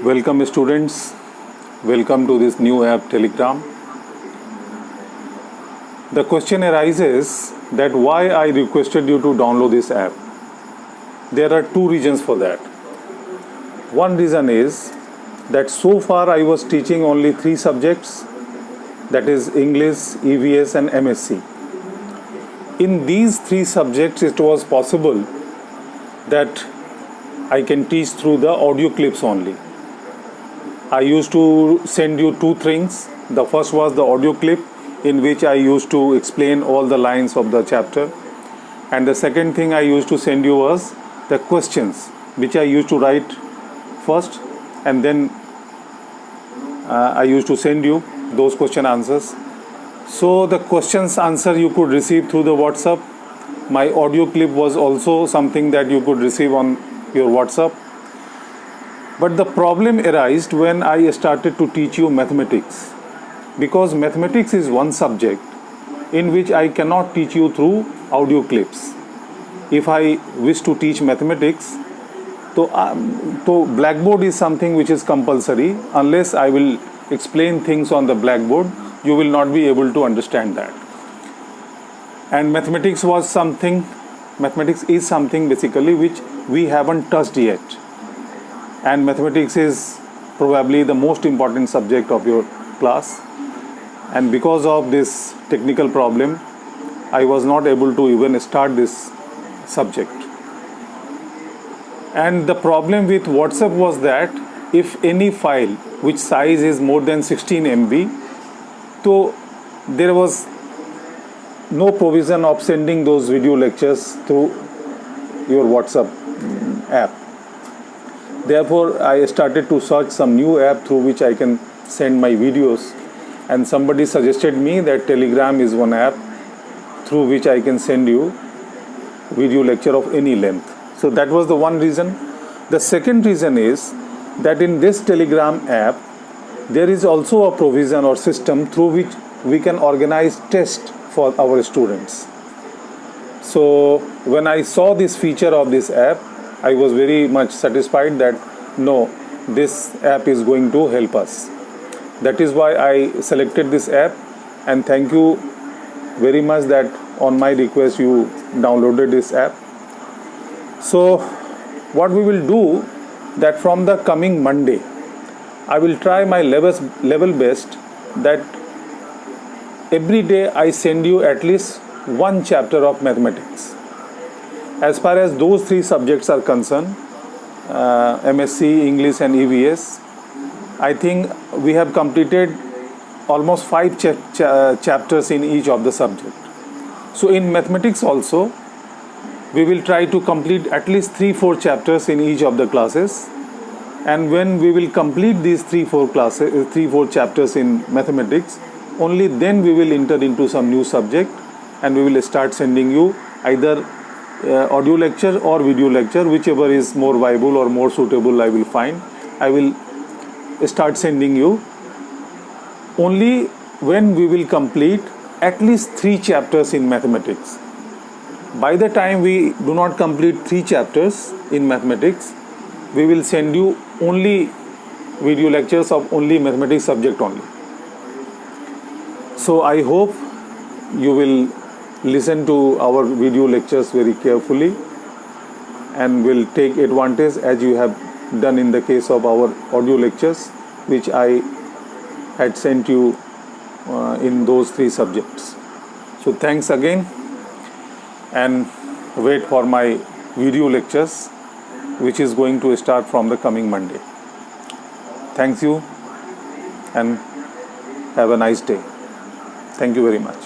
Welcome students, welcome to this new app Telegram. The question arises that why I requested you to download this app. There are two reasons for that. One reason is that so far I was teaching only 3 subjects, that is English, EVS and MSc. In these 3 subjects it was possible that I can teach through the audio clips only. I used to send you 2 things. The first was the audio clip in which I used to explain all the lines of the chapter, and the second thing I used to send you was the questions which I used to write first, and then I used to send you those question answers. So the questions answer you could receive through the WhatsApp. My audio clip was also something that you could receive on your WhatsApp. But the problem arose when I started to teach you mathematics, because mathematics is one subject in which I cannot teach you through audio clips. If I wish to teach mathematics, so Blackboard is something which is compulsory. Unless I will explain things on the Blackboard, you will not be able to understand that. And mathematics is something basically which we haven't touched yet. And mathematics is probably the most important subject of your class. And because of this technical problem, I was not able to even start this subject. And the problem with WhatsApp was that if any file which size is more than 16 MB, so there was no provision of sending those video lectures through your WhatsApp app. Therefore, I started to search some new app through which I can send my videos, and somebody suggested me that Telegram is one app through which I can send you video lecture of any length. So that was the one reason. The second reason is that in this Telegram app, there is also a provision or system through which we can organize tests for our students. So when I saw this feature of this app, I was very much satisfied that no, this app is going to help us. That is why I selected this app, and thank you very much that on my request you downloaded this app. So what we will do, that from the coming Monday, I will try my level best that every day I send you at least one chapter of mathematics. As far as those 3 subjects are concerned, MSc, English and EVS, I think we have completed almost 5 chapters in each of the subject. So in mathematics also, we will try to complete at least 3-4 chapters in each of the classes. And when we will complete these 3-4 chapters in mathematics, only then we will enter into some new subject, and we will start sending you either audio lecture or video lecture, whichever is more viable or more suitable I will find. I will start sending you only when we will complete at least 3 chapters in mathematics. By the time we do not complete 3 chapters in mathematics, we will send you only video lectures of only mathematics subject only. So I hope you will listen to our video lectures very carefully and will take advantage as you have done in the case of our audio lectures which I had sent you in those 3 subjects. So thanks again, and wait for my video lectures which is going to start from the coming Monday. Thank you and have a nice day. Thank you very much.